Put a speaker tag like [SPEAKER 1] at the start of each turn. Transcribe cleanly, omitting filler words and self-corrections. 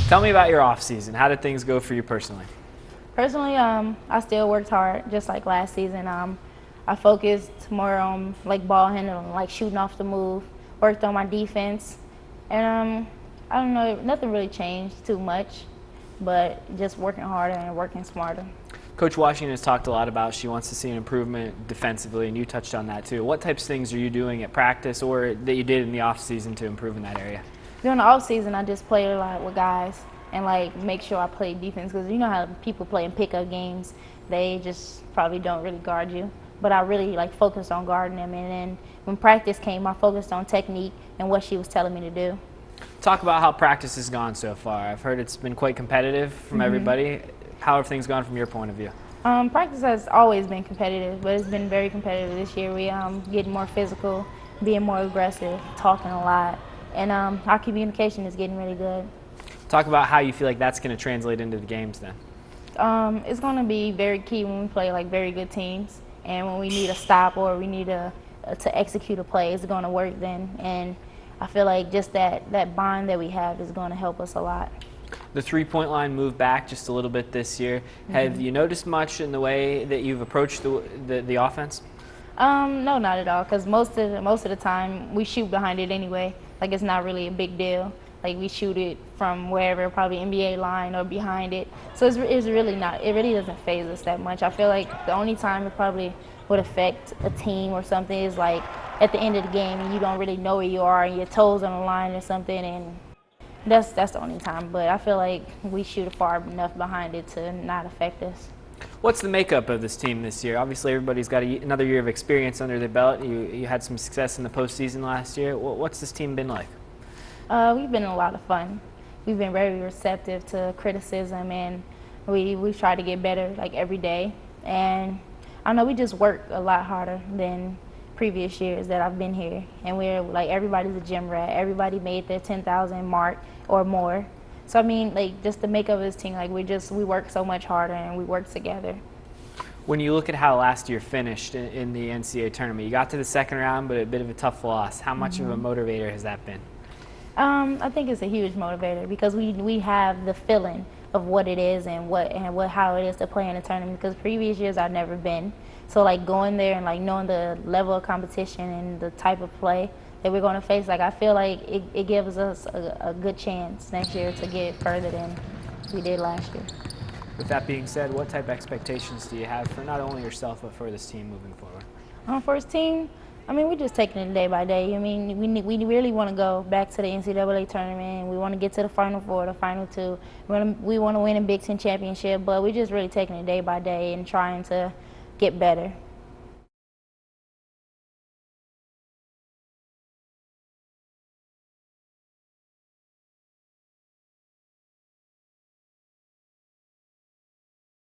[SPEAKER 1] Tell me about your off season. How did things go for you personally?
[SPEAKER 2] Personally, I still worked hard, just like last season. I focused more on like ball handling, like shooting off the move. Worked on my defense, and I don't know, nothing really changed too much, but just working harder and working smarter.
[SPEAKER 1] Coach Washington has talked a lot about she wants to see an improvement defensively, and you touched on that too. What types of things are you doing at practice or that you did in the off season to improve in that area?
[SPEAKER 2] During the off season, I just played a lot with guys and like make sure I play defense, because you know how people play in pickup games, they just probably don't really guard you. But I really like focused on guarding them, and then when practice came, I focused on technique and what she was telling me to do.
[SPEAKER 1] Talk about how practice has gone so far. I've heard it's been quite competitive from everybody. How have things gone from your point of view?
[SPEAKER 2] Practice has always been competitive, but it's been very competitive this year. We getting more physical, being more aggressive, talking a lot, and our communication is getting really good.
[SPEAKER 1] Talk about how you feel like that's going to translate into the games then.
[SPEAKER 2] It's going to be very key when we play like very good teams, and when we need a stop or we need to execute a play, it's going to work then. And I feel like just that bond that we have is going to help us a lot.
[SPEAKER 1] The three-point line moved back just a little bit this year. Have you noticed much in the way that you've approached the offense?
[SPEAKER 2] No, not at all, because most of the time we shoot behind it anyway. Like, it's not really a big deal. Like, we shoot it from wherever, probably NBA line or behind it. So it's really not, it really doesn't faze us that much. I feel like the only time it probably would affect a team or something is like at the end of the game and you don't really know where you are and your toes on the line or something, and that's the only time. But I feel like we shoot far enough behind it to not affect us.
[SPEAKER 1] What's the makeup of this team this year? Obviously, everybody's got another year of experience under their belt. You had some success in the postseason last year. What's this team been like?
[SPEAKER 2] We've been a lot of fun. We've been very receptive to criticism, and we try to get better like every day. And I know we just work a lot harder than previous years that I've been here. And we're like, everybody's a gym rat. Everybody made their 10,000 mark or more. So I mean, like, just the makeup of this team, like we work so much harder and we work together.
[SPEAKER 1] When you look at how last year finished in the NCAA tournament, you got to the second round, but a bit of a tough loss. How much of a motivator has that been?
[SPEAKER 2] I think it's a huge motivator, because we have the feeling of what it is and how it is to play in a tournament, because previous years I've never been. So like going there and like knowing the level of competition and the type of play that we're going to face, like I feel like it gives us a good chance next year to get further than we did last year.
[SPEAKER 1] With that being said, what type of expectations do you have for not only yourself but for this team moving forward?
[SPEAKER 2] For this team, I mean, we're just taking it day by day. I mean, we really want to go back to the NCAA tournament. We want to get to the Final Four, the Final Two. We want to win a Big Ten championship, but we're just really taking it day by day and trying to get better.